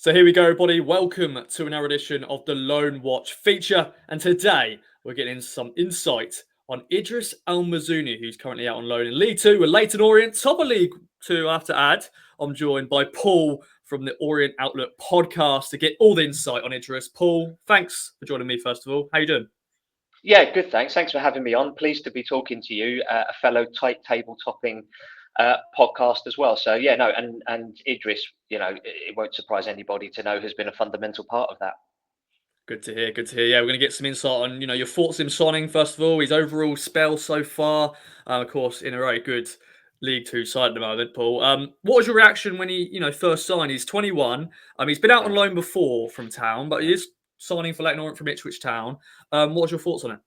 So here we go, everybody. Welcome to another edition of the Loan Watch feature. And today we're getting some insight on Idris El Mizouni, who's currently out on loan in League Two with Leyton Orient, top of League Two. I have to add, I'm joined by Paul from the Orient Outlook podcast to get all the insight on Idris. Paul, thanks for joining me. First of all, how you doing? Yeah, good. Thanks for having me on. Pleased to be talking to you, a fellow tight table topping podcast as well. So yeah, no, and Idris, it won't surprise anybody to know has been a fundamental part of that. Good to hear. Good to hear. Yeah, we're going to get some insight on your thoughts on him signing first of all, his overall spell so far. Of course, in a very good League Two side at the moment, Paul. What was your reaction when he first signed? He's 21. He's been out on loan before from Town, but he is signing for Leyton Orient from Ipswich Town. What was your thoughts on it?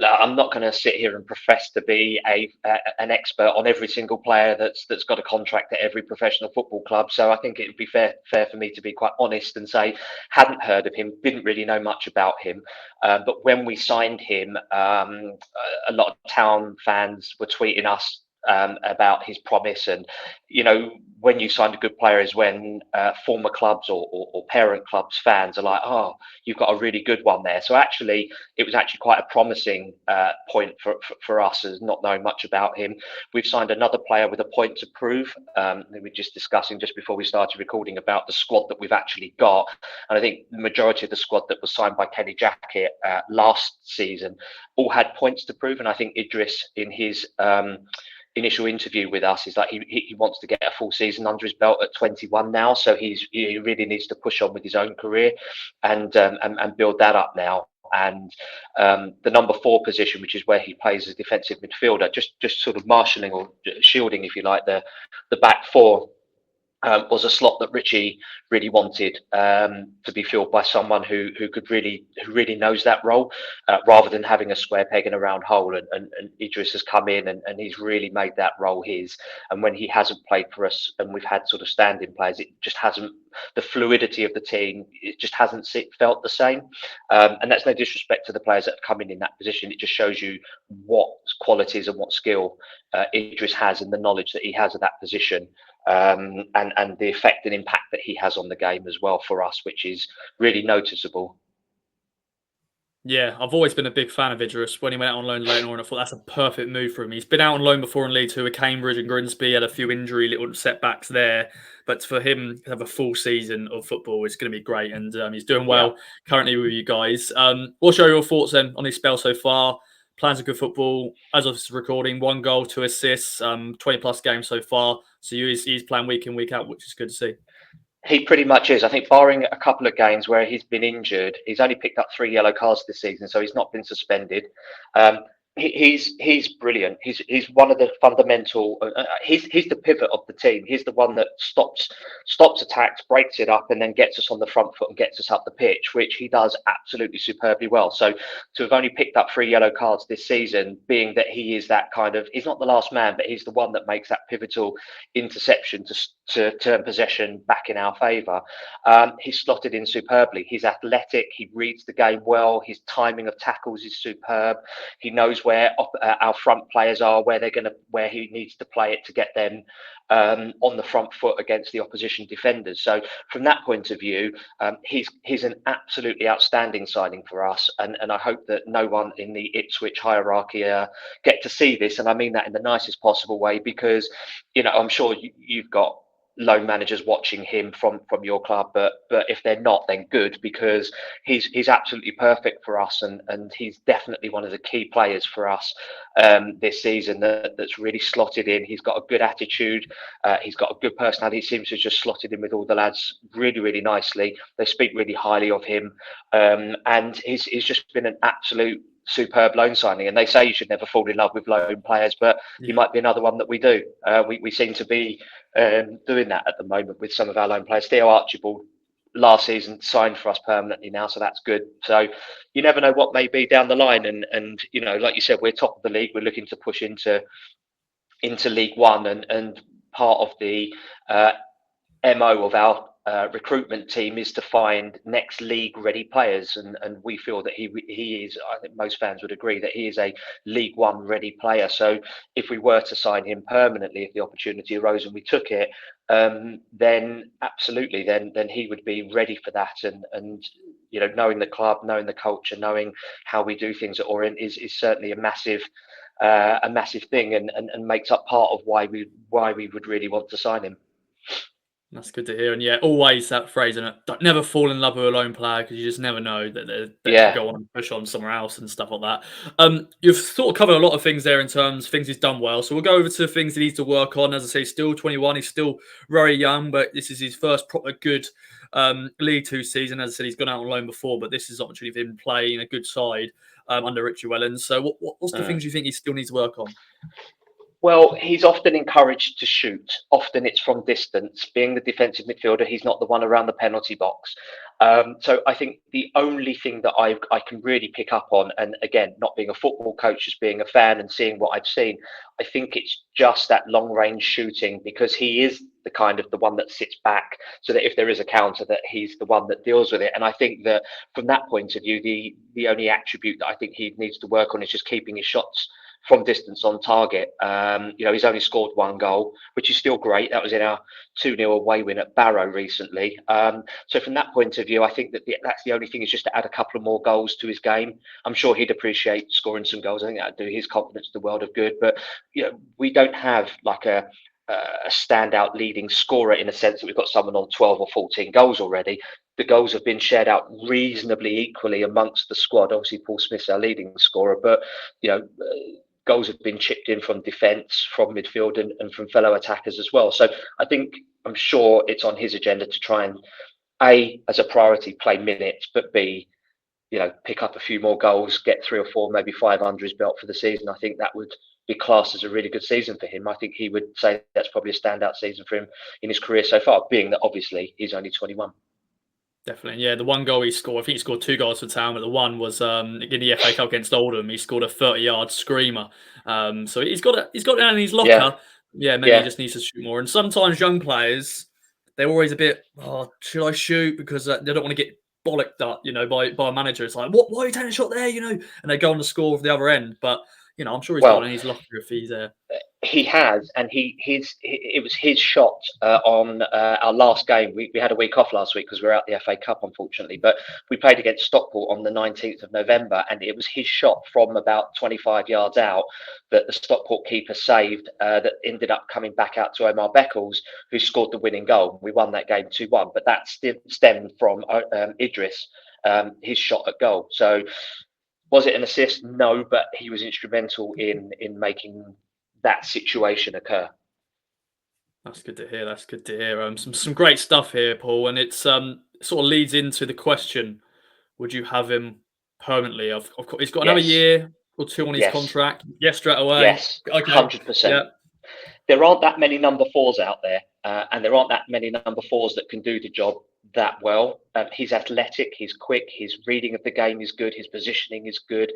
I'm not going to sit here and profess to be an expert on every single player that's got a contract at every professional football club. So I think it would be fair for me to be quite honest and say hadn't heard of him, didn't really know much about him. But when we signed him, a lot of Town fans were tweeting us about his promise. And when you signed a good player is when former clubs or parent clubs fans are like, oh, you've got a really good one there. So actually it was actually quite a promising point for us as not knowing much about him. We've signed another player with a point to prove. We were just discussing just before we started recording about the squad that we've actually got. And I think the majority of the squad that was signed by Kenny Jackett last season all had points to prove. And I think Idris in his initial interview with us is that he wants to get a full season under his belt at 21 now, so he really needs to push on with his own career and build that up now. And the number 4 position, which is where he plays as defensive midfielder, just sort of marshalling or shielding, if you like, the back four. Was a slot that Richie really wanted to be filled by someone who really knows that role, rather than having a square peg in a round hole. And Idris has come in and he's really made that role his. And when he hasn't played for us, and we've had sort of standing players, it just hasn't, the fluidity of the team, it just hasn't felt the same. And that's no disrespect to the players that have come in that position. It just shows you what qualities and what skill Idris has and the knowledge that he has of that position. And the effect and impact that he has on the game as well for us, which is really noticeable. Yeah, I've always been a big fan of Idris. When he went out on loan later on, I thought that's a perfect move for him. He's been out on loan before in League Two with Cambridge and Grimsby, had a few injury little setbacks there. But for him to have a full season of football is going to be great. And he's doing well currently with you guys. What's your thoughts then on his spell so far? Plans of good football. As of this recording, 1 goal, 2 assists, 20 plus games so far. So he's playing week in, week out, which is good to see. He pretty much is. I think barring a couple of games where he's been injured, he's only picked up 3 yellow cards this season, so he's not been suspended. He's brilliant. He's one of the fundamental. He's the pivot of the team. He's the one that stops attacks, breaks it up, and then gets us on the front foot and gets us up the pitch, which he does absolutely superbly well. So to have only picked up 3 yellow cards this season, being that he is that kind of, he's not the last man, but he's the one that makes that pivotal interception to turn possession back in our favour. He's slotted in superbly. He's athletic. He reads the game well. His timing of tackles is superb. He knows where our front players are, where he needs to play it to get them on the front foot against the opposition defenders. So from that point of view, he's an absolutely outstanding signing for us, and I hope that no one in the Ipswich hierarchy get to see this, and I mean that in the nicest possible way, because I'm sure you've got loan managers watching him from your club, but if they're not, then good, because he's absolutely perfect for us, and he's definitely one of the key players for us this season that's really slotted in. He's got a good attitude, he's got a good personality. He seems to have just slotted in with all the lads really nicely. They speak really highly of him, and he's just been an absolute superb loan signing. And they say you should never fall in love with loan players, but he might be another one that we do. We seem to be doing that at the moment with some of our loan players. Theo Archibald last season signed for us permanently now, so that's good. So you never know what may be down the line, and like you said, we're top of the league. We're looking to push into League One, and part of the MO of our recruitment team is to find next league ready players, and we feel that he is. I think most fans would agree that he is a League One ready player. So if we were to sign him permanently, if the opportunity arose and we took it, then absolutely, then he would be ready for that. And knowing the club, knowing the culture, knowing how we do things at Orient is certainly a massive thing, and makes up part of why we would really want to sign him. That's good to hear. And yeah, always that phrase, and don't never fall in love with a lone player, because you just never know that they could go on and push on somewhere else and stuff like that. You've sort of covered a lot of things there in terms of things he's done well. So we'll go over to things he needs to work on. As I say, he's still 21. He's still very young, but this is his first proper good League Two season. As I said, he's gone out on loan before, but this is an opportunity for him playing a good side under Richie Wellens. So what's the things you think he still needs to work on? Well, he's often encouraged to shoot. Often it's from distance. Being the defensive midfielder, he's not the one around the penalty box. So I think the only thing that I can really pick up on, and again, not being a football coach, just being a fan and seeing what I've seen, I think it's just that long range shooting, because he is the one that sits back, so that if there is a counter, that he's the one that deals with it. And I think that from that point of view, the only attribute that I think he needs to work on is just keeping his shots from distance on target. He's only scored one goal, which is still great. That was in our 2-0 away win at Barrow recently. So from that point of view, I think that that's the only thing, is just to add a couple of more goals to his game. I'm sure he'd appreciate scoring some goals. I think that'd do his confidence the world of good. But we don't have like a standout leading scorer, in a sense that we've got someone on 12 or 14 goals already. The goals have been shared out reasonably equally amongst the squad. Obviously, Paul Smith's our leading scorer, but goals have been chipped in from defence, from midfield, and from fellow attackers as well. So I'm sure it's on his agenda to try and, A, as a priority, play minutes, but B, pick up a few more goals, get 3 or 4, maybe 5 under his belt for the season. I think that would be classed as a really good season for him. I think he would say that's probably a standout season for him in his career so far, being that obviously he's only 21. Definitely, yeah. The one goal he scored, I think he scored 2 goals for Town, but the one was in the FA Cup against Oldham. He scored a 30-yard screamer. So he's got it in his locker. Yeah, maybe he just needs to shoot more. And sometimes young players, they're always a bit, should I shoot? Because they don't want to get bollocked up, by a manager. It's like, why are you taking a shot there? And they go on to score for the other end. But I'm sure he's got it in his locker if he's there. He has, and it was his shot on our last game. We had a week off last week because we were out the FA Cup, unfortunately, but we played against Stockport on the 19th of November, and it was his shot from about 25 yards out that the Stockport keeper saved, that ended up coming back out to Omar Beckles, who scored the winning goal. We won that game 2-1, but that stemmed from Idris, his shot at goal. So was it an assist? No, but he was instrumental in making that situation occur. That's good to hear. That's good to hear. Some great stuff here, Paul, and it's sort of leads into the question: would you have him permanently? Of course, he's got another year or 2 on his contract. Yes, straight away. Yes, 100%. Yeah. There aren't that many number 4s out there, and there aren't that many number 4s that can do the job that well. He's athletic, he's quick, his reading of the game is good, his positioning is good.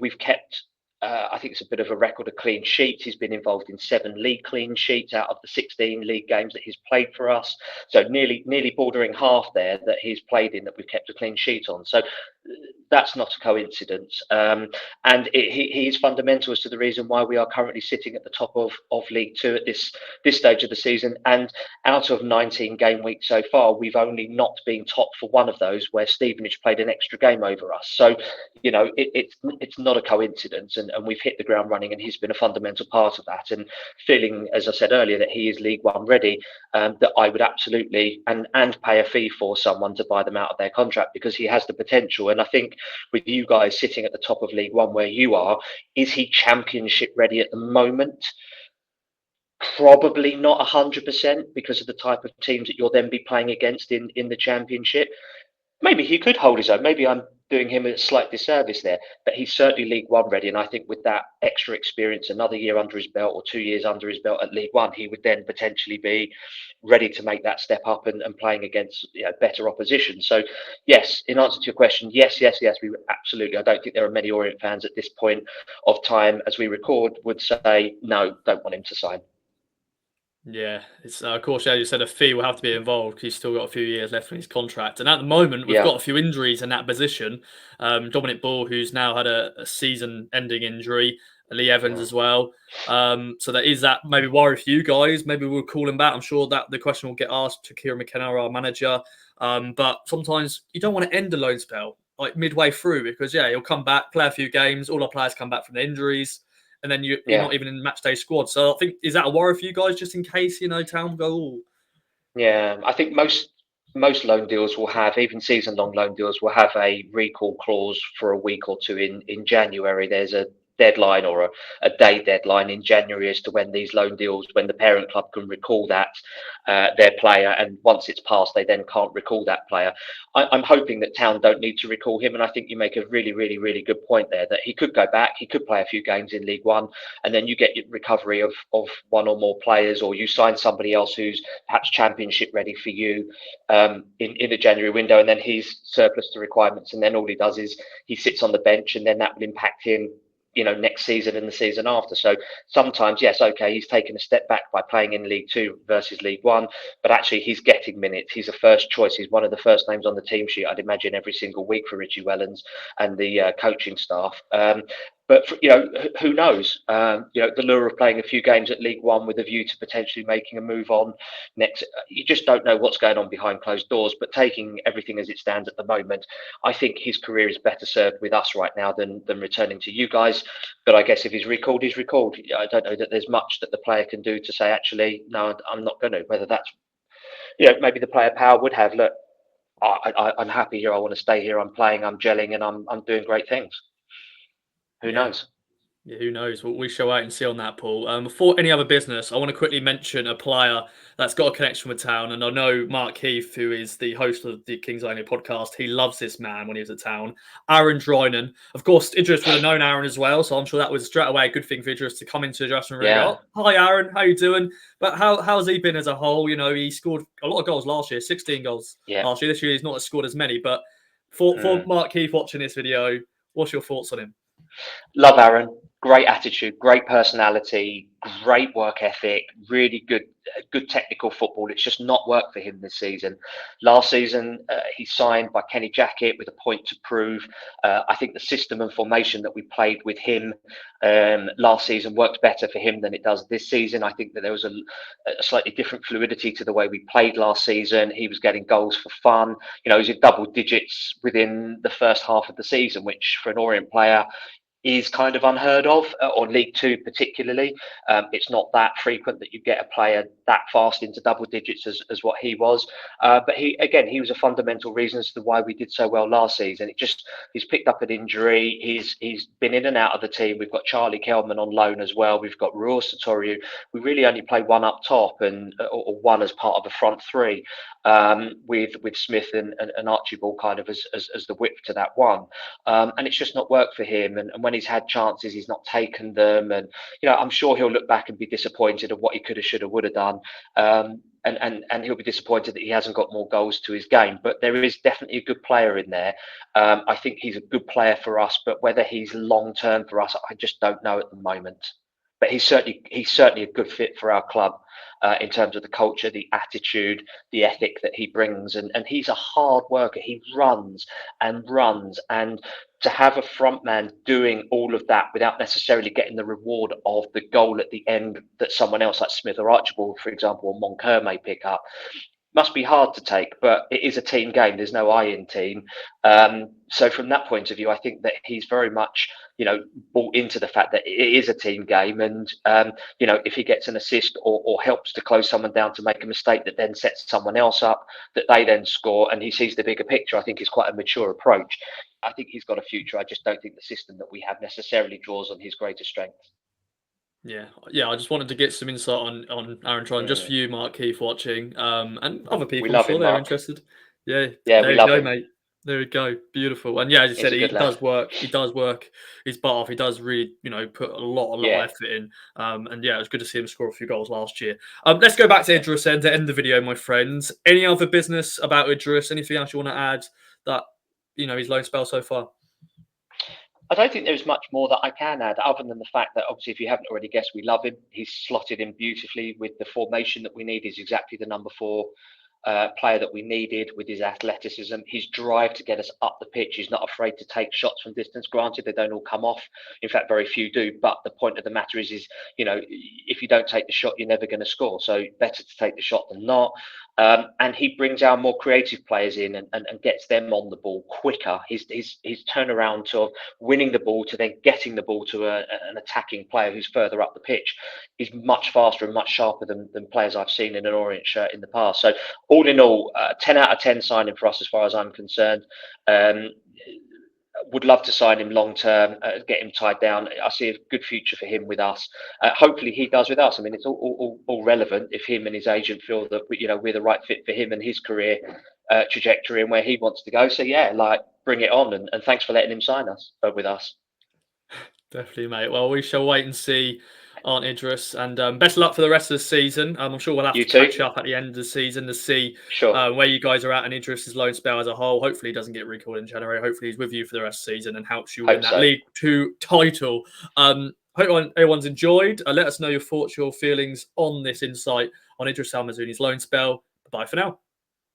We've kept, I think it's a bit of a record of clean sheets. He's been involved in 7 league clean sheets out of the 16 league games that he's played for us. So nearly bordering half there that he's played in that we've kept a clean sheet on. So that's not a coincidence. And he is fundamental as to the reason why we are currently sitting at the top of League Two at this stage of the season. And out of 19 game weeks so far, we've only not been top for one of those, where Stevenage played an extra game over us. So, it's not a coincidence, and we've hit the ground running, and he's been a fundamental part of that. And feeling, as I said earlier, that he is League One ready, that I would absolutely and pay a fee for someone to buy them out of their contract, because he has the potential. And I think with you guys sitting at the top of League One where you are, is he Championship ready at the moment? Probably not 100%, because of the type of teams that you'll then be playing against in the Championship. Maybe he could hold his own. Maybe I'm doing him a slight disservice there, but he's certainly League One ready. And I think with that extra experience, another year under his belt or 2 years under his belt at League One, he would then potentially be ready to make that step up and playing against better opposition. So yes, in answer to your question, yes, we absolutely. I don't think there are many Orient fans at this point of time as we record would say, no, don't want him to sign. Yeah, it's of course, yeah, you said a fee will have to be involved. He's still got a few years left on his contract, and at the moment, we've Yeah, got a few injuries in that position. Dominic Ball, who's now had a season-ending injury, Lee Evans mm, as well. So there is that maybe worry for you guys. Maybe we'll call him back. I'm sure that the question will get asked to Kieran McKenna, our manager. But sometimes you don't want to end a loan spell like midway through because yeah, he'll come back, play a few games. All our players come back from the injuries and then you're yeah. not even in the match day squad. So I think is that a worry for you guys, just in case Town go? Ooh. Yeah, I think most loan deals will have, even season long loan deals will have a recall clause for a week or two in January. There's a deadline or a day deadline in January as to when these loan deals, when the parent club can recall that their player, and once it's passed, they then can't recall that player. I'm hoping that Town don't need to recall him, and I think you make a really, really, really good point there that he could go back, he could play a few games in League One, and then you get recovery of one or more players, or you sign somebody else who's perhaps championship ready for you in a January window, and then he's surplus to requirements, and then all he does is he sits on the bench, and then that will impact him, next season and the season after. So sometimes, yes, okay, he's taken a step back by playing in League Two versus League One, but actually he's getting minutes. He's a first choice. He's one of the first names on the team sheet, I'd imagine, every single week for Richie Wellens and the coaching staff. But who knows? The lure of playing a few games at League One with a view to potentially making a move on next. You just don't know what's going on behind closed doors. But taking everything as it stands at the moment, I think his career is better served with us right now than returning to you guys. But I guess if he's recalled, he's recalled. I don't know that there's much that the player can do to say, actually, no, I'm not going to. Whether that's, maybe the player power would have, look, I'm happy here. I want to stay here. I'm playing. I'm gelling, and I'm doing great things. Who Yeah. knows? Yeah, who knows? We shall wait and see on that, Paul. Before any other business, I want to quickly mention a player that's got a connection with Town. And I know Mark Heath, who is the host of the Kings Only podcast, he loves this man when he was at Town. Aaron Drinan. Of course, Idris would have known Aaron as well. So I'm sure that was straight away a good thing for Idris to come into the dressing room and Yeah, go, oh, hi, Aaron. How you doing? But how's he been as a whole? He scored a lot of goals last year, 16 goals yeah. last year. This year, he's not scored as many. But for Mm. Mark Heath watching this video, what's your thoughts on him? Love Aaron. Great attitude, great personality, great work ethic, really good technical football. It's just not worked for him this season. Last season, he signed by Kenny Jackett with a point to prove. I think the system and formation that we played with him last season worked better for him than it does this season. I think that there was a slightly different fluidity to the way we played last season. He was getting goals for fun. He was in double digits within the first half of the season, which for an Orient player is kind of unheard of, or League Two particularly. It's not that frequent that you get a player that fast into double digits as what he was. But he was a fundamental reason as to why we did so well last season. He's picked up an injury. He's been in and out of the team. We've got Charlie Kelman on loan as well. We've got Ruel Satoriu. We really only play one up top and or one as part of a front three, with Smith and Archibald kind of as the width to that one. And it's just not worked for him. And when he's had chances, he's not taken them. And I'm sure he'll look back and be disappointed of what he could have, should have, would have done. And he'll be disappointed that he hasn't got more goals to his game. But there is definitely a good player in there. I think he's a good player for us, but whether he's long term for us, I just don't know at the moment. But he's certainly a good fit for our club in terms of the culture, the attitude, the ethic that he brings, and he's a hard worker. He runs and runs, and to have a front man doing all of that without necessarily getting the reward of the goal at the end that someone else like Smith or Archibald, for example, or Moncur may pick up, must be hard to take, but it is a team game. There's no I in team. So from that point of view, I think that he's very much, bought into the fact that it is a team game. And, if he gets an assist or helps to close someone down to make a mistake that then sets someone else up, that they then score, and he sees the bigger picture, I think is quite a mature approach. I think he's got a future. I just don't think the system that we have necessarily draws on his greatest strengths. Yeah. I just wanted to get some insight on Aaron Tron, just Mm. for you, Mark Keith, watching, and other We people. I'm love sure him, they're Mark. interested. Yeah, Yeah, there we you love go, him. mate. There we go. Beautiful. And yeah, as you He's said, a he good lad. does work. He does work his butt off. He does really, put a lot of Yeah, effort in. And yeah, it was good to see him score a few goals last year. Let's go back to yeah. Idris and to end the video, my friends. Any other business about Idris? Anything else you want to add that his loan spell so far? I don't think there's much more that I can add, other than the fact that obviously, if you haven't already guessed, we love him. He's slotted in beautifully with the formation that we need. He's exactly the number 4 player that we needed, with his athleticism, his drive to get us up the pitch. He's not afraid to take shots from distance. Granted, they don't all come off. In fact, very few do. But the point of the matter is, if you don't take the shot, you're never going to score. So better to take the shot than not. And he brings our more creative players in and gets them on the ball quicker. His turnaround to winning the ball to then getting the ball to an attacking player who's further up the pitch is much faster and much sharper than players I've seen in an Orient shirt in the past. So all in all, 10 out of 10 signing for us as far as I'm concerned. Would love to sign him long term, get him tied down. I see a good future for him with us. Hopefully he does with us. I mean, it's all relevant if him and his agent feel that we're the right fit for him and his career trajectory and where he wants to go. So yeah, bring it on, and thanks for letting him sign us with us. Definitely, mate. Well, we shall wait and see, Aunt Idris, and best of luck for the rest of the season. I'm sure we'll have to catch up at the end of the season to see where you guys are at and Idris's loan spell as a whole. Hopefully he doesn't get recalled in January. Hopefully he's with you for the rest of the season and helps you win that League 2 title. Hope everyone's enjoyed. Let us know your thoughts, your feelings on this insight on Idris El Mizouni's loan spell. Bye for now.